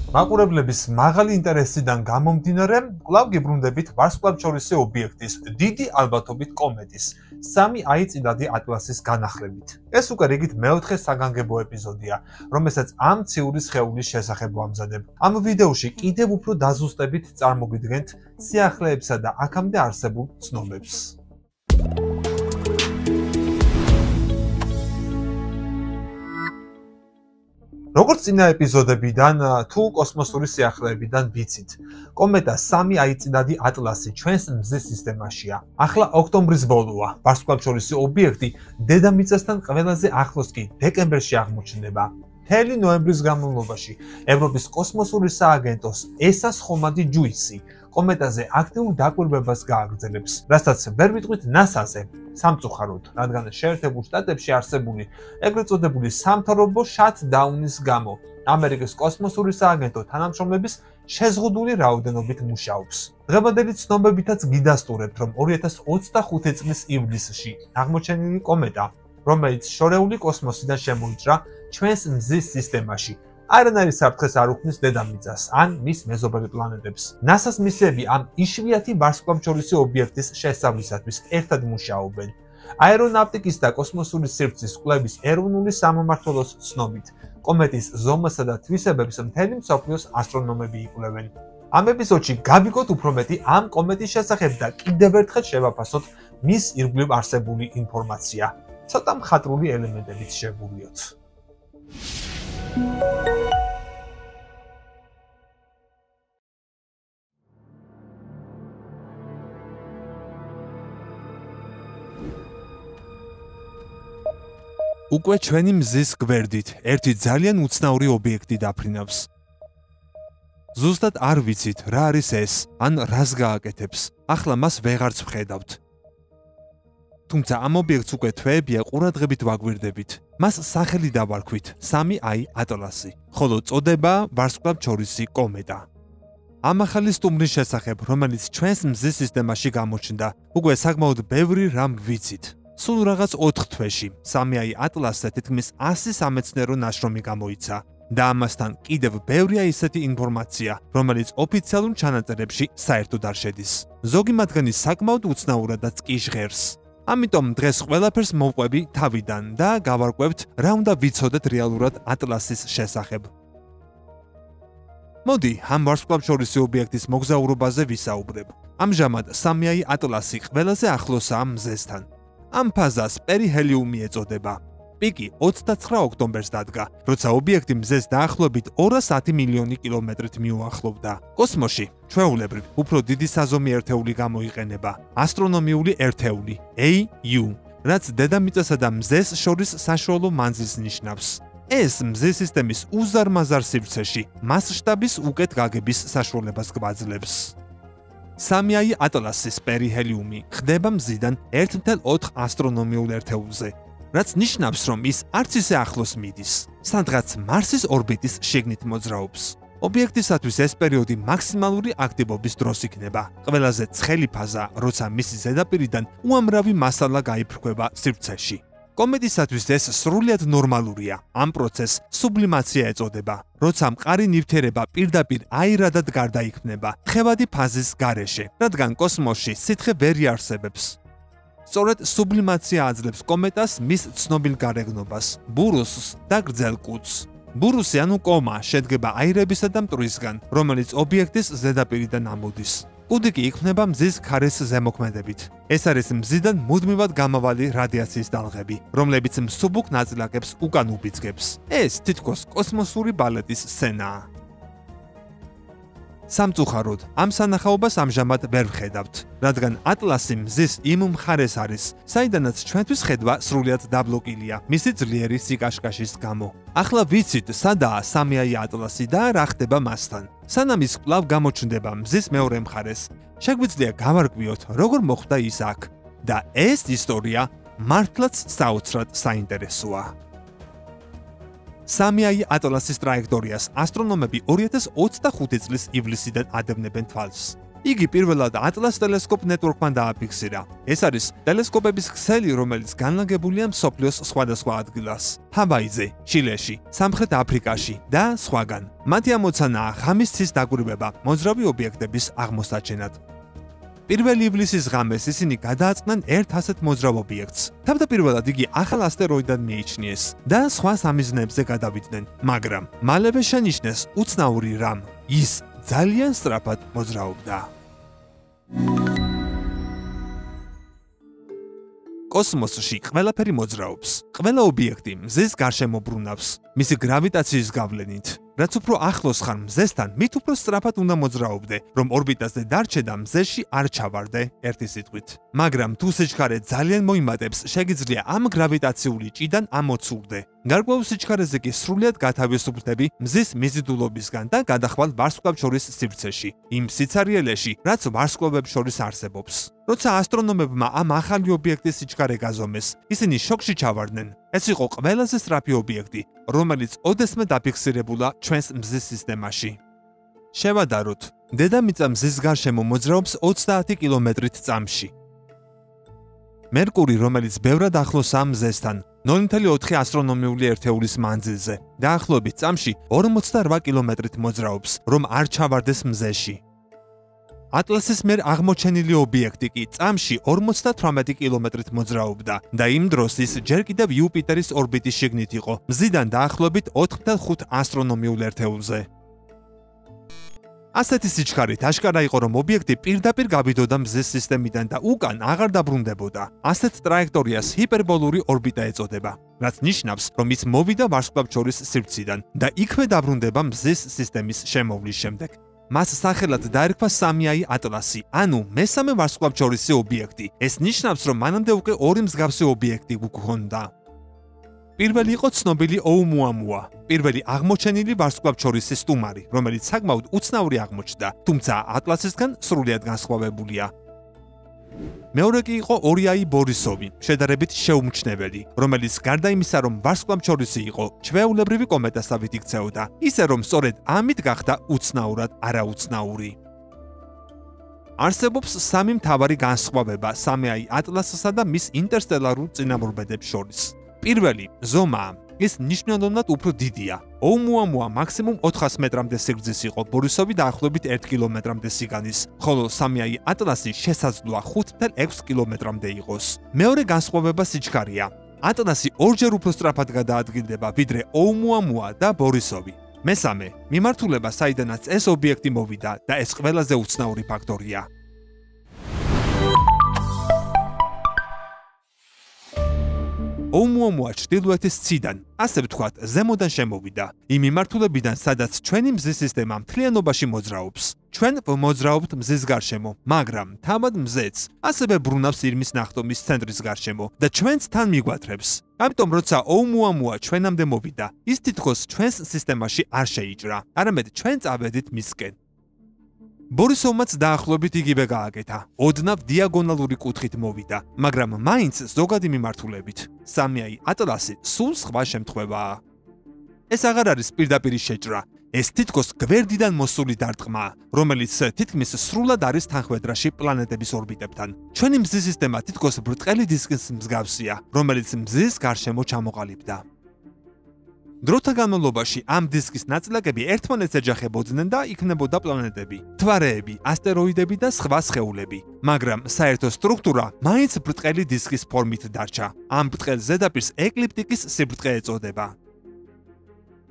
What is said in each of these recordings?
მაყურებლების მაღალი ინტერესიდან გამომდინარე, კვლავ გიბრუნდებით ვარსკვლავთშორისი ობიექტის დიდი ალბათობით კომეტის 3i წინადი ატლასის განახლებით. ეს უკვე რიგით მეოთხე საგანგებო ეპიზოდია, რომელსაც ამ ციური სხეულის შესახებ ვამზადებ. ამ ვიდეოში კიდევ უფრო დაზუსტებით წარმოგიდგენთ სიახლეებსა და აქამდე არსებულ ცნობებს. როგორც წინა ეპიზოდებიდან თუ კოსმოსური სიახლეებიდან ვიცით, კომეტა 3i წინადი ატლასი ჩვენს მზის სისტემაშია. ახლა ოქტომბრის ბოლოა, ვარსკვლავთშორისი ობიექტი დედამიწასთან ყველაზე ახლოს კი დეკემბერში აღმოჩნდება. მთელი ნოემბრის განმავლობაში ევროპის კოსმოსური სააგენტოს ESA-ს ხომალდი ჯუისი კომეტაზე აქტიურ დაკვირვებას გააგრძელებს, რასაც ვერ ვიტყვით NASA-ზე, სამწუხაროდ, რადგან შეერთებულ შტატებში არსებული ეგრეთ წოდებული სამთავრობო შატდაუნის გამო ამერიკის კოსმოსური სააგენტო თანამშრომლების შეზღუდული რაოდენობით მუშაობს. დღევანდელი ცნობებითაც გიდასტურებთ, რომ 2025 წლის ივლისში აღმოჩენილი კომეტა, რომელიც შორეული კოსმოსიდან შემოიჭრა ჩვენს მზის სისტემაში, არანაირი საფრთხეს არ უქმნის დედამიწას ან მის მეზობელ პლანეტებს. NASA-ს მისიები ამ იშვიათი ვარსკვლავთშორისი ობიექტის შესწავლისათვის ერთად მუშაობენ. აერონავტიკის და კოსმოსური სივრცის კვლევის ეროვნული სამმართველოს ცნობით, კომეტის ზომასა და თვისებებს მთელი მსოფლიოს ასტრონომები იკვლევენ. ამ ეპიზოდში გავიგოთ უფრო მეტი ამ კომეტის შესახებ და კიდევ ერთხელ შევაფასოთ მის ირგვლივ არსებული ინფორმაცია. ცოტა მხატვრული ელემენტებით შევუვლიოთ. უკვე ჩვენი მზის გვერდით ერთი ძალიან უცნაური ობიექტი დაფრინავს. ზუსტად არ ვიცით რა არის ეს, ან რას გააკეთებს. ახლა მას ვეღარც ვხედავთ. თუმცა ამ ობიექტს უკვე თვეებია ყურადღებით ვაგვირდებით. მას სახელი დავარქვით 3i ატლასი, ხოლო წოდება ვარსკვლავთშორისი კომეტა. ამ ახალი სტუმრის შესახებ, რომელიც ჩვენს მზის სისტემაში გამოჩნდა, უკვე საკმაოდ ბევრი რამ ვიცით. სულ რაღაც 4 თვეში 3i ატლასზე თითქმის 100 სამეცნიერო ნაშრომი გამოიცა და ამასთან კიდევ ბევრია ისეთი ინფორმაცია, რომელიც ოფიციალურ ჩანაწერებში საერთოდ არ შედის. ზოგი მათგანი საკმაოდ უცნაურადაც კი ჟღერს. ამიტომ დღეს ყველაფერს მოვყვები თავიდან და გავარკვევთ რა უნდა ვიცოდეთ რეალურად ატლასის შესახებ. მოდი, ამ ვარსკვლავთშორისი ობიექტის მოგზაურობაზე ვისაუბრებ. ამჟამად 3i ატლასი ყველაზე ახლოსაა მზესთან. ამ ფაზას პერიჰელიუმი ეწოდება. პიკი 29 ოქტომბერს დადგა, როცა ობიექტი მზეს დაახლოებით 210 მილიონი კილომეტრით მიუახლოვდა. კოსმოსში ჩვეულებრივ უფრო დიდი საზომი ერთეული გამოიყენება, ასტრონომიული ერთეული AU, რაც დედამიწასა და მზეს შორის საშუალო მანძილს ნიშნავს. ეს მზის სისტემის უზარმაზარ სივრცეში მასშტაბის უკეთ გაგების საშუალებას გვაძლევს. 3i ატლასის პერიჰელიუმი ხდება მზიდან 1.4 ასტრონომიულ ერთეულზე, რაც ნიშნავს, რომ ის არც ისე ახლოს მიდის, სადღაც მარსის ორბიტის შიგნით მოძრაობს. ობიექტისათვის ეს პერიოდი მაქსიმალური აქტივობის დროს იქნება. ყველაზე ცხელი ფაზა, როცა მისი ზედაპირიდან უამრავი მასალა გაიფრქვება სივრცეში. კომეტისათვის ეს სრულიად ნორმალურია. ამ პროცესს სუბლიმაცია ეწოდება, როცა მყარი ნივთიერება პირდაპირ აირადად გარდაიქმნება თხევადი ფაზის გარეშე, რადგან კოსმოსში სითხე ვერ იარსებებს. სწორედ სუბლიმაცია აძლევს კომეტას მის ცნობილ გარეგნობას, ბურუსს და გრძელ კუდს. ბურუსი ანუ კომა შედგება აირებისა და მტვრისგან, რომელიც ობიექტის ზედაპირიდან ამოდის. კუდი კი იქმნება მზის ქარის ზემოქმედებით. ეს არის მზიდან მუდმივად გამავალი რადიაციის დალღები, რომლებიც მსუბუქ ნაწილაკებს უკან უბიძგებს. ეს თითქოს კოსმოსური ბალეტის სცენაა. სამწუხაროდ, ამ სანახაობას ამჟამად ვერ ვხედავთ, რადგან ატლასი მზის იმ მხარეს არის, საიდანაც ჩვენთვის ხედვა სრულიად დაბლოკილია მისი ძლიერი სიკაშკაშის გამო. ახლა ვიცით, სადაა 3i ატლასი და რა ხდება მასთან. სანამ ის კვლავ გამოჩნდება მზის მეორე მხარეს, შეგვიძლია გავარკვიოთ, როგორ მოხდა ის აქ. და ეს ისტორია მართლაც საოცრად საინტერესოა. 3i ატლასის ტრაექტორიას ასტრონომები 2025 წლის ივლისიდან ადევნებენ თვალს. იგი პირველად ატლას ტელესკოპ ნეტვორკმა დააფიქსირა. ეს არის ტელესკოპების ქსელი, რომელიც განლაგებულია მსოფლიოს სხვადასხვა ადგილას: ჰავაიზე, ჩილეში, სამხრეთ აფრიკაში და სხვაგან. მათი ამოცანაა ღამის ცის დაკვირვება მოძრავი ობიექტების აღმოსაჩენად. 1 ივლისის ღამეს ისინი გადააწყდნენ ერთ ასეთ მოძრავ ობიექტს. თავდაპირველად იგი ახალ ასტეროიდად მიიჩნიეს და სხვა სამიზნეებზე გადავიდნენ, მაგრამ მალევე შენიშნეს უცნაური რამ. ის ძალიან სწრაფად მოძრაობდა. კოსმოსში ყველაფერი მოძრაობს. ყველა ობიექტი მზის გარშემო ბრუნავს, მისი გრავიტაციის გავლენით. რაც უფრო ახლოს ხარ მზესთან, მით უფრო სწრაფად უნდა მოძრაობდე, რომ ორბიტაზე დარჩე და მზეში არ ჩავარდე, ერთი სიტყვით. მაგრამ თუ სიჩქარე ძალიან მოიმატებს, შეგიძლია ამ გრავიტაციული ჭიდან ამოცურდე. გარკვეულ სიჩქარეზე კი სრულად გათავისუფლდები მზის მიზიდულობისგან და გადახვალ ვარსკვლავ შორის სივრცეში, იმ სიცარიელეში, რაც ვარსკვლავებს შორის არსებობს. როცა ასტრონომებმა ამ ახალი ობიექტის სიჩქარე გაზომეს, ისინი შოკში ჩავარდნენ. ეს იყო ყველაზე სწრაფი ობიექტი, რომელიც ოდესმე დაფიქსირებულა ჩვენს მზის სისტემაში. შევადაროთ, დედამიწა მზის გარშემო მოძრაობს 30 კილომეტრით წამში. მერკური, რომელიც ბევრად ახლოსაა მზესთან, 0.4 ასტრონომიული ერთეულის მანძილზე, დაახლოებით წამში 48 კილომეტრით მოძრაობს, რომ არ ჩავარდეს მზეში. ატლასის მიერ აღმოჩენილი ობიექტი კი წამში 58 კილომეტრით მოძრაობდა და იმ დროს ის ჯერ კიდევ იუპიტერის ორბიტის შიგნით იყო, მზიდან დაახლოებით 4.5 ასტრონომიულ ერთეულზე. ასეთი სიჩქარით აშკარა იყო, რომ ობიექტი პირდაპირ გავიდოდა მზის სისტემიდან და უკან აღარ დაბრუნდებოდა. ასეთ ტრაექტორიას ჰიპერბოლური ორბიტა ეწოდება, რაც ნიშნავს, რომ ის მოვიდა ვარსკვლავშორის სივრციდან და იქვე დაბრუნდება მზის სისტემის შემოვლის შემდეგ. მას სახელად დაერქვა სამიაი ატლასი, ანუ მესამე ვარსკვლავშორისი ობიექტი. ეს ნიშნავს, რომ მანამდე უკვე ორი მსგავსი ობიექტი გვქონდა. პირველი იყო ცნობილი ოუმუამუა, პირველი აღმოჩენილი ვარსკვლავშორისი სტუმარი, რომელიც საკმაოდ უცნაური აღმოჩნდა, თუმცა ატლასისგან სრულიად განსხვავებულია. მეორე კი იყო ორიაი ბორისოვი, შედარებით შეუმჩნეველი, რომელიც გარდა იმისა, რომ ვარსკვლავშორისი იყო, ჩვეულებრივი კომეტასავით იქცეოდა, ისე რომ სწორედ ამით გახდა უცნაურად არაუცნაური. არსებობს სამი მთავარი განსხვავება სამიაი ატლასსა და მის ინტერსტელარულ წინამორბედებს შორის. პირველი, ზომაა. ის ნიშნულოვნად უფრო დიდია. ოუმუამუა მაქსიმუმ 400 მეტრამდე სიგრძის იყო, ბორისოვი დაახლოებით 1 კილომეტრამდე სიგანის, ხოლო სამიაი ატლასი შესაძლოა 5.6 კილომეტრამდე იყოს. მეორე განსხვავება სიჩქარეა. ატლასი ორჯერ უფრო სწრაფად გადაადგილდება, ვიდრე ოუმუამუა და ბორისოვი. მესამე, მიმართულება, საიდანაც ეს ობიექტი მოვიდა და ეს ყველაზე უცნაური ფაქტორია. ოუმუამუა ჩრდილოეთის ციდან, ასე ვთქვათ, ზემოდან შემოვიდა, იმ მიმართულებიდან, სადაც ჩვენი მზის სისტემა მთლიანობაში მოძრაობს. ჩვენ მოძრაობთ მზის გარშემო, მაგრამ თავად მზეც ასევე ბრუნავს ირმის ნახტომის ცენტრის გარშემო და ჩვენც თან მიგვათრებს. ამიტომ როცა ოუმუამუა ჩვენამდე მოვიდა, ის თითქოს ჩვენს სისტემაში არ შეიჭრა, არამედ ჩვენ წავედით მისკენ. ბორისოვმაც დაახლოებით იგივე გააკეთა. ოდნავ დიაგონალური კუთხით მოვიდა, მაგრამ მაინც ზოგადი მიმართულებით. სამიაი ატლასი სულ სხვა შემთხვევაა. ეს აღარ არის პირდაპირი შეჭრა. ეს თითქოს გვერდიდან მოსული დარტყმაა, რომელიც თითქმის სრულად არის თანხმედრაში პლანეტების ორბიტებთან. ჩვენი მზის სისტემა თითქოს ბრტყელი დისკის მსგავსია, რომელიც მზის გარშემო ჩამოყალიბდა. დროთა განმავლობაში ამ დისკის ნაწილაკები ერთმანეთს ეჯახებოდნენ და იქნებოდა პლანეტები, მთვარეები, ასტეროიდები და სხვა სხეულები, მაგრამ საერთო სტრუქტურა მაინც ბრტყელი დისკის ფორმით დარჩა. ამ ბრტყელ ზედაპირს ეკლიპტიკის სიბრტყე ეწოდება.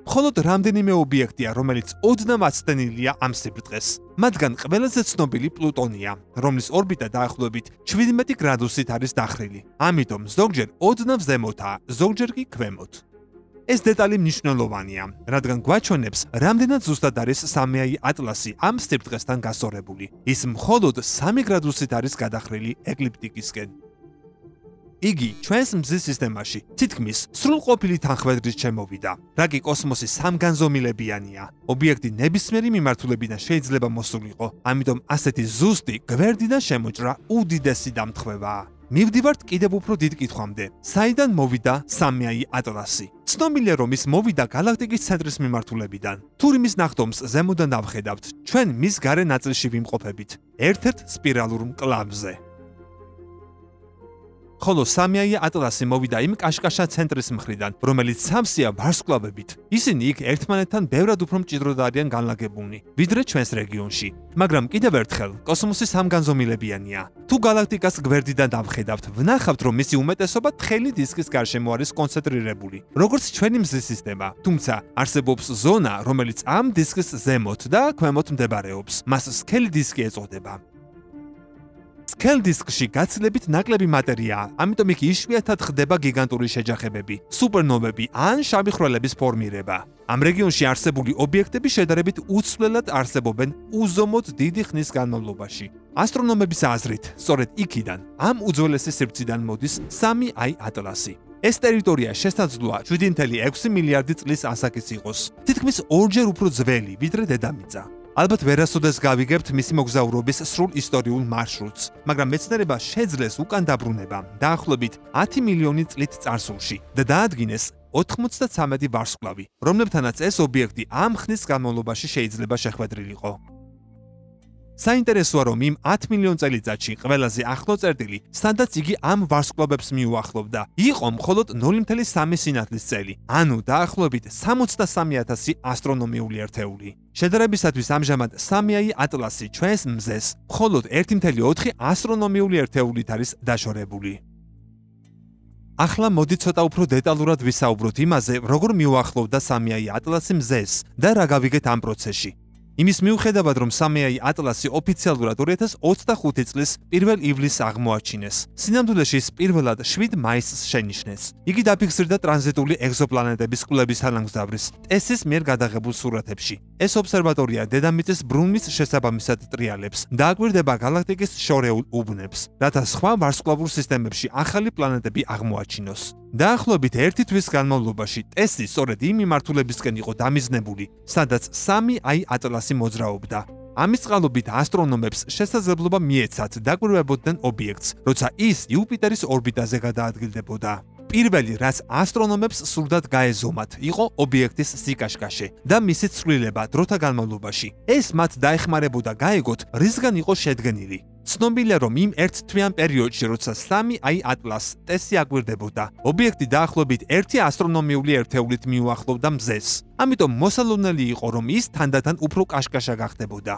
მხოლოდ რამდენიმე ობიექტია, რომელიც ოდნავ აცდენილია ამ სიბრტყეს. მათგან ყველაზე ცნობილი პლუტონია, რომლის ორბიტა დაახლოებით 17 გრადუსით არის დახრილი. ამიტომ ზოგჯერ ოდნავ ზემოთაა, ზოგჯერ კი ქვემოთ. ეს დეტალი მნიშვნელოვანია, რადგან გვაჩვენებს, რამდენად ზუსტად არის სამიაი ატლასი ამ სიბრტყესთან გასწორებული. ის მხოლოდ 3 გრადუსით არის გადახრილი ეკლიპტიკისკენ. იგი ჩვენს მზის სისტემაში თითქმის სრულყოფილი თანხმედრით შემოვიდა. რა კი კოსმოსი სამგანზომილებიანია. ობიექტი ნებისმიერი მიმართულებიდან შეიძლება მოსულიყო, ამიტომ ასეთი ზუსტი გვერდიდან შემოჭრა უდიდესი დამთხევაა. მივდივართ კიდევ უფრო დიდ კითხვამდე. საიდან მოვიდა 3i ატლასი? ცნობილია, რომ ის მოვიდა galaktikis ცენტრის მიმართულებიდან. თუ იმის ნახტომს ზემოდან დავხედავთ, ჩვენ მის გარე ნაწილში ვიმყოფებით, ერთ-ერთ სპირალურ მკლავზე. ხოლო 3i ატლასი მოვიდა იმ კაშკაშა ცენტრის მხრიდან, რომელიც სამსია ვარსკვლავებით. ისინი იქ ერთმანეთთან ბევრად უფრო მჭიდროდ არიან განლაგებულნი, ვიდრე ჩვენს რეგიონში. მაგრამ კიდევ ერთხელ, კოსმოსი სამგანზომილებიანია. თუ galaktikas გვერდიდან დავხედავთ, ვნახავთ, რომ მისი უმეტესობა თხელი დისკის გარშემო არის კონცენტრირებული, როგორც ჩვენი მზის სისტემა. თუმცა არსებობს ზონა, რომელიც ამ დისკის ზემოთ და ქვემოთ მდებარეობს. მას სქელი დისკი ეწოდება. სქელ დისკში გაცილებით ნაკლები მატერიაა, ამიტომ იქ იშვიათად ხდება გიგანტური შეჯახებები, სუპერნოვები ან შავი ხვრელების ფორმირება. ამ რეგიონში არსებული ობიექტები შედარებით უცვლელად არსებობენ უზომოდ დიდი ხნის განმავლობაში. ასტრონომების აზრით, სწორედ იქიდან, ამ უძველესი სივრციდან მოდის 3i ატლასი. ეს ტერიტორია შესაძლოა 7.6 მილიარდი წლის ასაკის იყოს, თითქმის ორჯერ უფრო ძველი, ვიდრე დედამიწა. ალბათ ვერასოდეს გავიგებთ მისი მოგზაურობის სრულ ისტორიულ მარშრუტს, მაგრამ მეცნიერება შეძლეს უკან დაბრუნება დაახლოებით 10 მილიონი წლით წარსულში და დაადგინეს 93 ვარსკვლავი, რომლებთანაც ეს ობიექტი ამ ხნის განმავლობაში შეიძლება შეხვედრილიყო. საინტერესოა, რომ იმ 10 მილიონ წელიწადში ყველაზე ახლო წერტილი, სადაც იგი ამ ვარსკვლავებს მიუახლოვდა, იყო მხოლოდ 0.3 სინათლის წელი, ანუ დაახლოებით 63,000 ასტრონომიული ერთეული. შედარებისათვის ამჟამად 3i ატლასი ჩვენს მზეს მხოლოდ 1.4 ასტრონომიული ერთეულით არის დაშორებული. ახლა მოდი ცოტა უფრო დეტალურად ვისაუბროთ იმაზე, როგორ მიუახლოვდა 3i ატლასი მზეს და რა გავიგეთ ამ პროცესში. იმის მიუხედავად, რომ 3i ატლასი ოფიციალურად 2025 წლის 1 ივლისს აღმოაჩინეს, სინამდვილეში ის პირველად 7 მაისს შენიშნეს. იგი დაფიქსირდა ტრანზიტული ეგზოპლანეტების კვლევის თანამგზავრის ტესის მიერ გადაღებულ სურათებში. ეს ობსერვატორია დედამიწის ბრუნვის შესაბამისად ტრიალებს და აკვირდება galaktikis შორეულ უბნებს, რათა სხვა ვარსკვლავურ სისტემებში ახალი პლანეტები აღმოაჩინოს. დაახლოებით 1 თვის განმავლობაში ტესი სწორედ იმ მიმართულებისკენ იყო დამიზნებული, სადაც 3i ატლასი მოძრაობდა. ამის წყალობით ასტრონომებს შესაძლებლობა მიეცათ დაკვირვებოდნენ ობიექტს, როცა ის იუპიტერის ორბიტაზე გადაადგილდებოდა. პირველი, რაც ასტრონომებს სურდათ გაეზომათ, იყო ობიექტის სიკაშკაშე და მისი ცვლილება დროთა განმავლობაში. ეს მათ დაეხმარებოდა გაეგოთ, რისგან იყო შედგენილი. ცნობილია, რომ იმ ერთ თვიან პერიოდში, როცა 3i ატლასს ტესი აკვირდებოდა, ობიექტი დაახლოებით 1 ასტრონომიული ერთეულით მიუახლოვდა მზეს. ამიტომ მოსალოდნელი იყო, რომ ის თანდათან უფრო კაშკაშა გახდებოდა.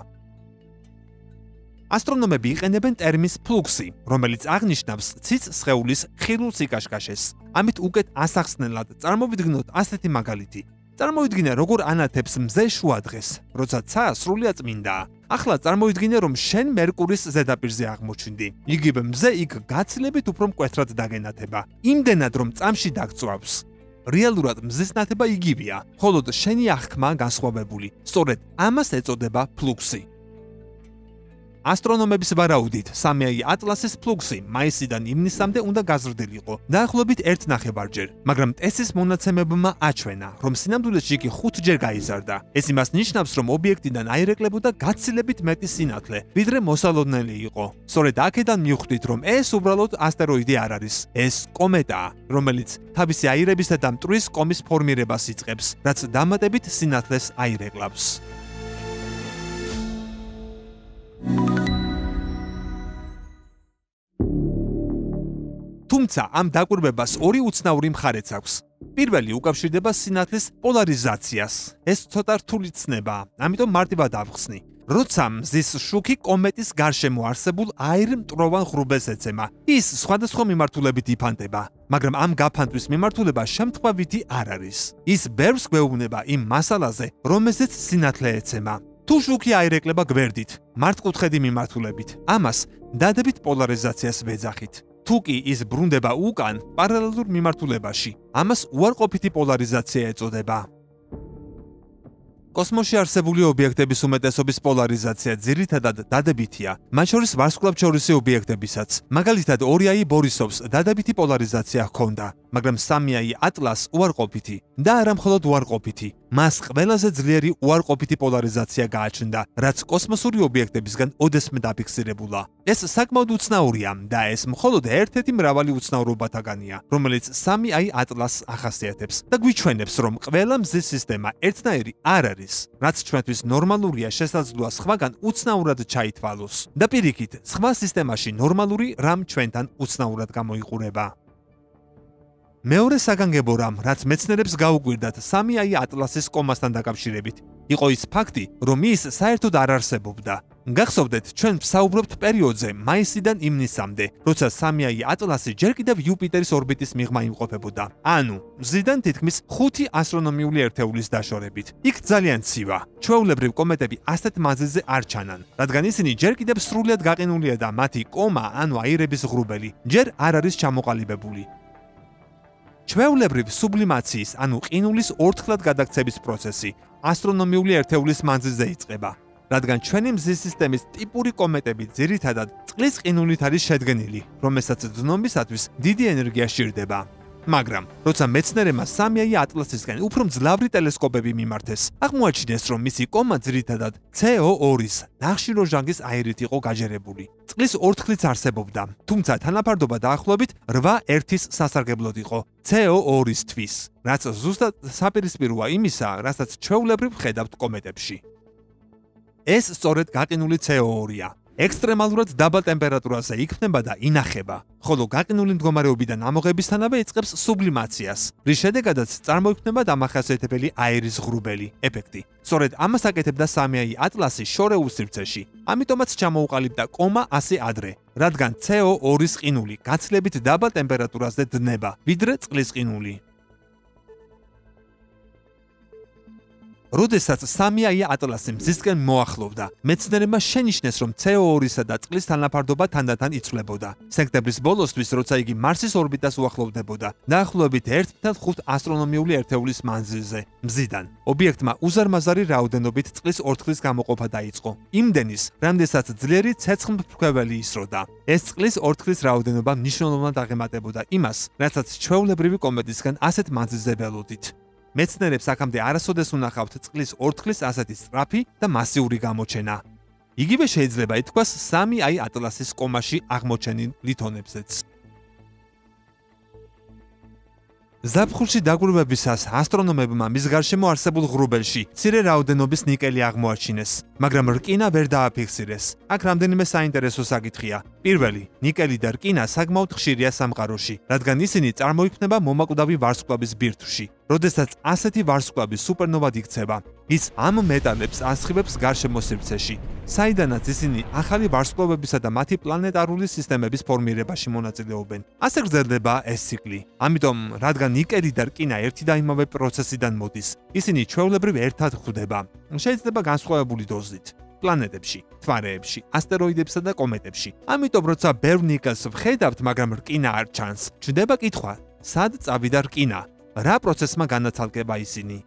ასტრონომები იყენებენ ტერმინს ფლუქსი, რომელიც აღნიშნავს ცის სხეულის ხილულ სიკაშკაშეს. ამით უკეთ ასახსნელად წარმოვიდგინოთ ასეთი მაგალითი. წარმოვიდგინე, როგორ ანათებს მზე შუადღეს, როცა ცა სრულიად წმინდაა. ახლა წარმოვიდგინე, რომ შენ მერკურის ზედაპირზე აღმოჩნდი. იგივე მზე იქ გაცილებით უფრო მკვეთრად დაგენათება, იმდენად რომ წამში დაგწვავს. რეალურად მზის ნათება იგივეა, მხოლოდ შენი აღქმა განსხვავებული. სწორედ ამას ეწოდება ფლუქსი. ასტრონომების ვარაუდით 3i ატლასის ფლუქსი მაისიდან ივნისამდე უნდა გაზრდილიყო, დაახლოებით 1 ნახევარჯერ, მაგრამ ტესის მონაცემებმა აჩვენა, რომ სინამდვილეში იგი 5ჯერ გაიზარდა. ეს იმას ნიშნავს, რომ ობიექტიდან აირეკლებოდა გაცილებით მეტი სინათლე, ვიდრე მოსალოდნელი იყო. სწორედ აქედან მივხვდით, რომ ეს უბრალოდ ასტეროიდი არ არის, ეს კომეტაა, რომელიც თავისი აირებისა და მტვრის კომის ფორმირებას იწყებს, რაც დამატებით სინათლეს აირეკლავს. თუმცა ამ დაკვირვებას ორი უცნაური მხარეც აქვს. პირველი უკავშირდება სინათლის პოლარიზაციას. ეს ცოტა რთული ცნებაა, ამიტომ მარტივად ავხსნი. როცა მზის შუქი კომეტის გარშემო არსებულ აირმტვროვან ღრუბელს ეცემა, ის სხვადასხვა მიმართულებით იფანტება, მაგრამ ამ გაფანტვის მიმართულება შემთხვევითი არ არის. ის ბევრს გვეუბნება იმ მასალაზე, რომელზეც სინათლე ეცემა. თუ შუქი აირეკლება გვერდით, მართკუთხედი მიმართულებით, ამას დადებით პოლარიზაციას ვეძახით. თუ კი ის ბრუნდება უკან, პარალელურ მიმართულებაში, ამას უარყოფითი პოლარიზაცია ეწოდება. კოსმოსში არსებული ობიექტების უმეტესობის პოლარიზაცია ძირითადად დადებითია, მათ შორის ვარსკვლავთშორისი ობიექტებისაც. მაგალითად 2i ბორისოვს დადებითი პოლარიზაცია ჰქონდა, მაგრამ 3i ატლასს უარყოფითი. და არა მხოლოდ უარყოფითი. მას ყველაზე ძლიერი უარყოფითი პოლარიზაცია გააჩნდა, რაც კოსმოსური ობიექტებისგან ოდესმე დაფიქსირებულა. ეს საკმაოდ უცნაურია და ეს მხოლოდ ერთ-ერთი მრავალი უცნაურობათაგანია, რომელიც 3i ატლასს ახასიათებს და გვიჩვენებს, რომ ყველა მზის სისტემა ერთნაირი არ არის, რაც ჩვენთვის ნორმალურია შესაძლოა სხვაგან უცნაურად ჩაითვალოს. და პირიქით, სხვა სისტემაში ნორმალური რამ ჩვენთან უცნაურად გამოიყურება. მეორე საგანგებო რამ, რაც მეცნიერებს გაუკვირდათ 3i ატლასის კომასთან დაკავშირებით, იყო ის ფაქტი, რომ ის საერთოდ არ არსებობდა. გახსოვდეთ, ჩვენ ვსაუბრობთ პერიოდზე მაისიდან ივნისამდე, როცა 3i ატლასი ჯერ კიდევ იუპიტერის ორბიტის მიღმა იმყოფებოდა. ანუ, მზიდან თითქმის 5 ასტრონომიული ერთეულის დაშორებით. იქ ძალიან ცივა. ჩვეულებრივ კომეტები ასეთ მანძილზე არ ჩანან, რადგან ისინი ჯერ კიდევ სრულად გაყინულია და მათი კომა, ანუ აირების ღრუბელი, ჯერ არ არის ჩამოყალიბებული. ჩვეულებრივ სუბლიმაციის, ანუ ყინულის ორთქლად გადაქცევის პროცესი ასტრონომიული ერთეულის მანძილზე იწყება, რადგან ჩვენი მზის სისტემის ტიპური კომეტები ძირითადად წყლის ყინულით არის შედგენილი, რომელსაც დნობისათვის დიდი ენერგია სჭირდება. მაგრამ, როცა მეცნიერებმა 3i ატლასისგან უფრო მძლავრი ტელესკოპები მიმართეს, აღმოაჩინეს, რომ მისი კომა ძირითადად CO2-ის ნახშირორჟანგის აირით იყო გაჯერებული. წყლის ორთქლიც არსებობდა, თუმცა თანაფარდობა დაახლოებით 8:1 სასარგებლოდ იყო CO2-ისთვის, რაც ზუსტად საპირისპიროა იმისა, რასაც ჩვეულებრივ ხედავთ კომეტებში. ეს სწორედ გაყინული CO2-ია. ექსტრემალურად დაბალ ტემპერატურაზე იქმნება და ინახება, ხოლო გაყინული მდგომარეობიდან ამოღებისთანავე იწყებს სუბლიმაციას, რის შედეგადაც წარმოიქმნება დამახასიათებელი აირის ღრუბელი ეფექტი. სწორედ ამას აკეთებდა 3i ატლასი შორეულ სივრცეში, ამიტომაც ჩამოუყალიბდა კომა ასე ადრე, რადგან CO2-ის ყინული გაცილებით დაბალ ტემპერატურაზე დნება, ვიდრე წყლის ყინული. როდესაც 3i ატლასი მზისკენ მოახლოვდა, მეცნიერებმა შენიშნეს, რომ CO2-ისა და წყლის თანაფარდობა თანდათან იცვლებოდა. სექტემბრის ბოლოსთვის, როცა იგი მარსის ორბიტას უახლოვდებოდა, დაახლოებით 1.5 ასტრონომიული ერთეულის მანძილზე მზიდან, ობიექტმა უზარმაზარი რაოდენობით წყლის ორთქლის გამოყოფა დაიწყო. იმდენის, რამდენსაც ძლიერი ცეცხლმფრქვეველი ისროდა. ეს წყლის ორთქლის რაოდენობა მნიშვნელოვნად აღემატებოდა იმას, რასაც ჩვეულებრივი კომეტისგან ასეთ მანძილზე ველოდით. მეცნიერებს აქამდე არასოდეს უნახავთ წყლის ორთქლის ასეთი სწრაფი და მასიური გამოჩენა. იგივე შეიძლება ითქვას 3i ატლასის კომაში აღმოჩენილ ლითონებზეც. ზაფხულში დაკვირვებისას ასტრონომებმა მის გარშემო არსებულ ღრუბელში მცირე რაოდენობის ნიკელი აღმოაჩინეს, მაგრამ რკინა ვერ დააფიქსირეს. აქ რამდენიმე საინტერესო საკითხია. პირველი, ნიკელი და რკინა საკმაოდ ხშირია სამყაროში, რადგან ისინი წარმოიქმნება მომაკვდავი ვარსკვლავის ბირთვში. როდესაც ასეთი ვარსკვლავი სუპერნოვად იქცევა, ის ამ მეტალებს ასხივებს გარშემო სივრცეში, საიდანაც ისინი ახალი ვარსკვლავებისა და მათი პლანეტარული სისტემების ფორმირებაში მონაწილეობენ. ასე გრძელდება ეს ციკლი. ამიტომ, რადგან ნიკელი და რკინა ერთი და იმავე პროცესიდან მოდის, ისინი ჩვეულებრივ ერთად გვხვდება. შეიძლება განსხვავებული დოზით. პლანეტებში, თვარეებში, ასტეროიდებსა და კომეტებში. ამიტომ, როცა ბევრ ნიკელს ვხედავთ, მაგრამ რკინა არ ჩანს, ჩნდება კითხვა, სად წავიდა რკინა? რა პროცესმა განაცალკება ისინი?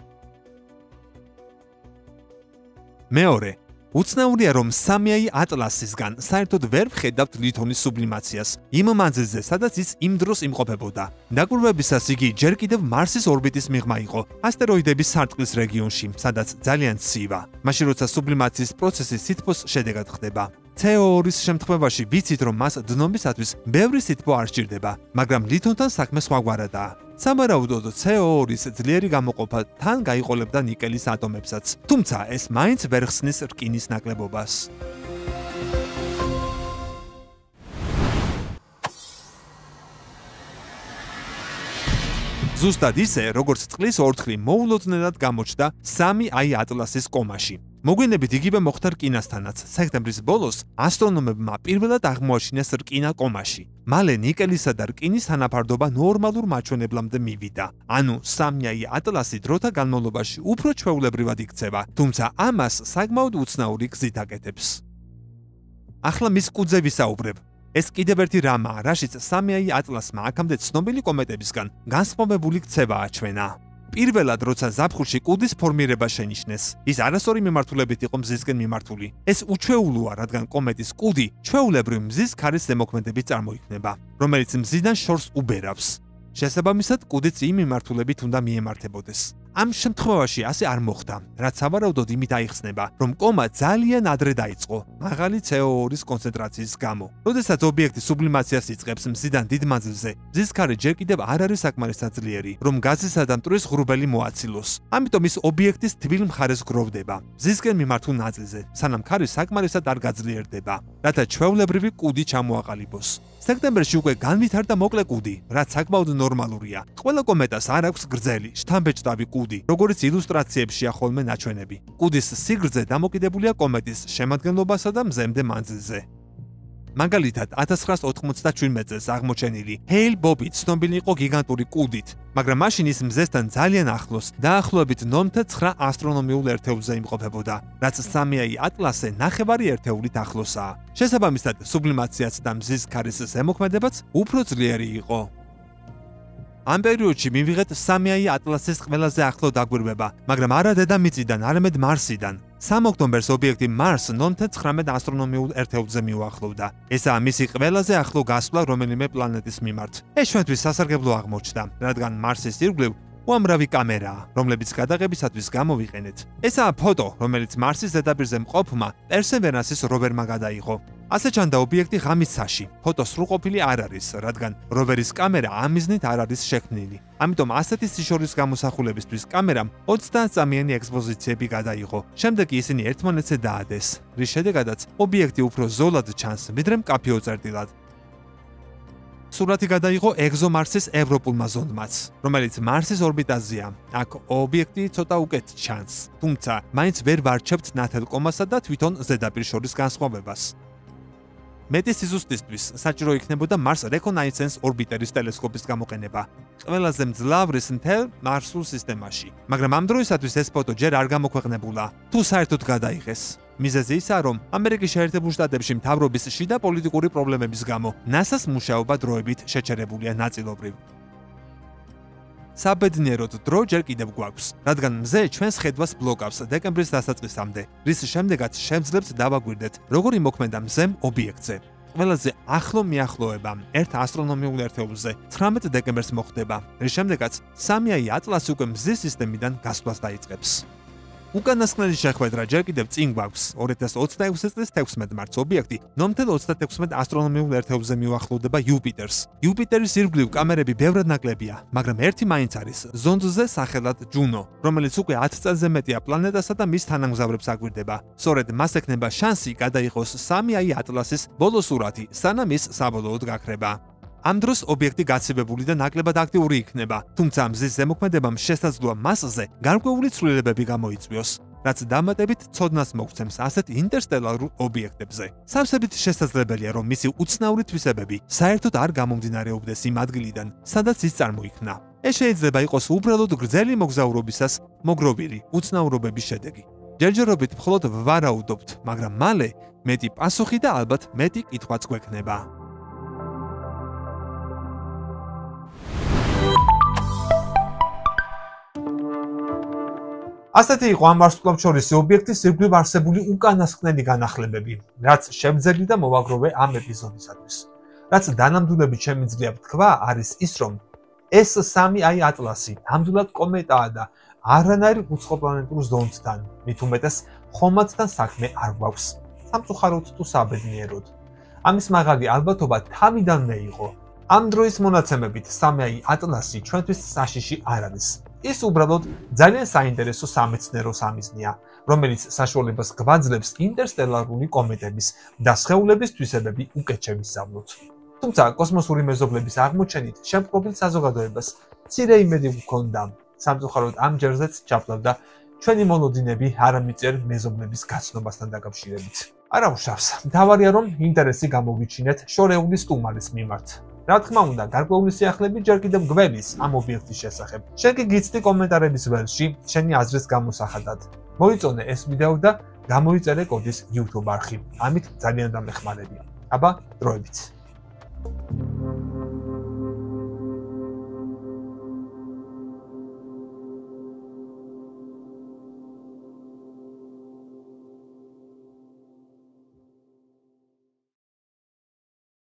მეორე, უცნაურია, რომ 3i ატლასისგან საერთოდ ვერ ვხედავთ ლითონის სუბლიმაციას იმ მანძილზე, სადაც ის იმ დროს იმყოფებოდა. დაკვირვებისას იგი ჯერ კიდევ მარსის ორბიტის მიღმა იყო, ასტეროიდების სარტყლის რეგიონში, სადაც ძალიან ცივა. მაშინ როცა სუბლიმაციის პროცესი სითბოს შედეგად ხდება. CO2-ის შემთხვევაში ვიცით, რომ მას დნობისათვის ბევრი სითბო არ სჭირდება, მაგრამ ლითონთან საქმე სხვაგვარადაა. სამარაუდოდ CO2-ის ძლიერი გამოყოფა თან გაიყოლებდა ნიკელის ატომებსაც, თუმცა ეს მაინც ვერ ხსნის რკინის ნაკლებობას. ზუსტად ისე, როგორც წყლის ორთქლი მოულოდნელად გამოჩნდა 3i ატლასის კომაში. მოგვიანებით იგივე მოხდა რკინასთანაც. სექტემბრის ბოლოს ასტრონომებმა პირველად აღმოაჩინეს რკინა კომაში. მალე ნიკელისა და რკინის თანაფარდობა ნორმალურ მაჩვენებლამდე მივიდა. ანუ 3i ატლასი დროთა განმავლობაში უფრო ჩვეულებრივად იქცევა, თუმცა ამას საკმაოდ უცნაური გზით აკეთებს. ახლა მის კუდზე ვისაუბრებ. ეს კიდევ ერთი რამაა, რაშიც 3i ატლასმა აქამდე ცნობილი კომეტებისგან განსხვავებული ქცევა აჩვენა. პირველად, როცა ზაფხულში კუდის ფორმირება შენიშნეს, ის არასწორი მიმართულებით იყო მზისკენ მიმართული. ეს უჩვეულოა, რადგან კომეტის კუდი ჩვეულებრივ მზის ქარის ზემოქმედებით წარმოიქმნება, რომელიც მზიდან შორს უბერავს. შესაბამისად, კუდიც იმ მიმართულებით უნდა მიემართებოდეს. ამ შემთხვევაში ასე არ მოხდა, რაც სავარაუდოდ იმით აიხსნება, რომ კომა ძალიან ადრე დაიწყო, მაღალი CO2-ის კონცენტრაციის გამო. როდესაც ობიექტი სუბლიმაციას იწყებს მზიდან დიდ მანძილზე, მზის ქარი ჯერ კიდევ არ არის საკმარისად ძლიერი, რომ გაზისა და მტვრის ღრუბელი მოაცილოს. ამიტომ ის ობიექტის თბილ მხარეს გროვდება, მზისკენ მიმართულ ნაწილზე, სანამ ქარი საკმარისად არ გაძლიერდება, რათა ჩვეულებრივი კუდი ჩამოაყალიბოს. სექტემბერში უკვე განვითარდა მოკლე კუდი, რაც საკმაოდ ნორმალურია. ყველა კომეტას არ აქვს გრძელი, შთამბეჭდავი კუდი, როგორც ილუსტრაციებშია ხოლმე ნაჩვენები. კუდის სიგრძე დამოკიდებულია კომეტის შემადგენლობასა და მზემდე მანძილზე. მაგალითად, 1997 წელს აღმოჩენილი ჰეილ-ბობი ცნობილი იყო გიგანტური კუდით, მაგრამ მაშინ ის მზესთან ძალიან ახლოს, დაახლოებით 0.9 ასტრონომიულ ერთეულზე იმყოფებოდა, რაც 3i ატლასზე ნახევარი ერთეულით ახლოსაა. შესაბამისად, სუბლიმაციაც და მზის ქარის ზემოქმედებაც უფრო ძლიერი იყო. ამ პერიოდში მივიღეთ 3i ატლასის ყველაზე ახლო დაგვირვება, მაგრამ არა დედამიწიდან, არამედ მარსიდან. 3 ოქტომბერს ობიექტი მარს 0.19 ასტრონომიულ ერთეულზე მიუახლოვდა. ესაა მისი ყველაზე ახლო გასვლა რომელიმე პლანეტის მიმართ. ეს ჩვენთვის სასარგებლო აღმოჩნდა, რადგან მარსის ირგვლივ უამრავი კამერაა, რომლებიც გადაღებისათვის გამოვიყენეთ. ესაა ფოტო, რომელიც მარსის ზედაპირზე მყოფმა პერსევერანსის როვერმა გადაიღო. ასე ჩანდა ობიექტი ღამის საში. ფოტო სრულყოფილი არ არის, რადგან როვერის კამერა ამ მიზნით არ არის შექმნილი. ამიტომ ასეთი სიშორის გამოსახულებისთვის კამერამ 20 წამიანი ექსპოზიციები გადაიღო. შემდეგ კი ისინი ერთმანეთზე დაადეს, რის შედეგადაც ობიექტი უფრო ზოლად ჩანს, ვიდრე მკაფიო წერტილად. სურათი გადაიღო ეგზომარსის ევროპულმა ზონდმაც, რომელიც მარსის ორბიტაზეა. აქ ობიექტი ცოტა უკეთ ჩანს, თუმცა მაინც ვერ ვარჩევთ ნათელ კომასა და თვითონ ზედაპირ შორის განსხვავებას. მეტი სიზუსტისთვის საჭირო იქნებოდა მარს რეკონაისენს ორბიტერის ტელესკოპის გამოყენება, ყველაზე მძლავრის მთელ მარსულ სისტემაში. მაგრამ ამ დროისათვის ეს ფოტო ჯერ არ გამოქვეყნებულა, თუ საერთოდ გადაიღეს. მიზეზი ისაა, რომ ამერიკის შეერთებულ შტატებში მთავრობის შიდა პოლიტიკური პრობლემების გამო NASA-ს მუშაობა დროებით შეჩერებულია ნაწილობრივ. საბედნიეროდ დრო ჯერ კიდევ გვაქვს, რადგან მზე ჩვენს ხედვას ბლოკავს დეკემბრის დასაწყისამდე, რის შემდეგაც შემძლებს დავაგვირდეთ, როგორი მოქმედა მზემ ობიექტზე. ყველაზე ახლო მიახლოება ერთ ასტრონომიულ ერთეულზე 19 დეკემბერს მოხდება, რის შემდეგაც 3i ატლასი უკვე მზის სისტემიდან გასვლას დაიწყებს. უკანასკნელი შეხვედრა ჯერ კიდევ წინ გვაქვს. 2026 წლის 16 მარტს ობიექტი 0.36 ასტრონომიულ ერთეულზე მიუახლოვდება იუპიტერს. იუპიტერის ირგვლივ კამერები ბევრად ნაკლებია, მაგრამ ერთი მაინც არის ზონდზე სახელად ჯუნო, რომელიც უკვე 10 წელზე მეტია პლანეტასა და მის თანამგზავრებს აგვირდება. სწორედ მას ექნება შანსი გადაიღოს 3i ატლასის ბოლო სურათი, სანამ ის საბოლოოდ გაქრება. ამ დროს ობიექტი გაცივებული და ნაკლებად აქტიური იქნება, თუმცა მზის ზემოქმედებამ შესაძლოა მასზე გარკვეული ცვლილებები გამოიწვიოს, რაც დამატებით ცოდნას მოგცემს ასეთ ინტერსტელარულ ობიექტებზე. სავსებით შესაძლებელია, რომ მისი უცნაური თვისებები საერთოდ არ გამომდინარეობდეს იმ ადგილიდან, სადაც ის წარმოიქმნა. ეს შეიძლება იყოს უბრალოდ გრძელი მოგზაურობისას მოგროვილი უცნაურობების შედეგი. ჯერჯერობით მხოლოდ ვარაუდობთ, მაგრამ მალე მეტი პასუხი და ალბათ მეტი კითხვაც გვექნება. ასეთი იყო ამ ვარსკვლავთშორისი ობიექტის ირგვლივ არსებული უკანასკნელი განახლებები, რაც შემძელი და მოვაგროვე ამ ეპიზოდისათვის. რაც დანამდვილებით შემიძლია ვთქვა, არის ის, რომ ეს 3i ატლასი ნამდვილად კომეტაა და არანაირ უცხოპლანეტურ ზონდთან, მით უმეტეს ხომათთან საქმე არ გვაქვს, სამწუხაროდ თუ საბედნიეროდ. ამის მაღალი ალბათობა თავიდანვე იყო. ამ დროის მონაცემებით 3i ატლასი ჩვენთვის საშიში არ არის. ის უბრალოდ ძალიან საინტერესო სამეცნიერო სამიზნეა, რომელიც საშუალებას გვაძლევს ინტერსტელარული კომეტების და სხეულების თვისებები უკეთ შევისწავლოთ. თუმცა კოსმოსური მეზობლების აღმოჩენით შემპყრობილ საზოგადოებას მცირე იმედი გვქონდა, სამწუხაროდ ამ ჯერზეც ჩაფლავდა ჩვენი მონოდინები არამიწიერ მეზობლების გაცნობასთან დაკავშირებით. არა უშავს, მთავარია რომ ინტერესი გამოვიჩინეთ შორეული სტუმარის მიმართ. რა თქმა უნდა, გარკვეული სიახლეები ჯერ კიდევ გველის ამ ობიექტის შესახებ. შენ კი გიცდი კომენტარების ველში შენი აზრის გამოსახადად. მოიწონე ეს ვიდეო და გამოიწერე კოდის YouTube არხი. ამით ძალიან დამეხმარებია. აბა, დროებით.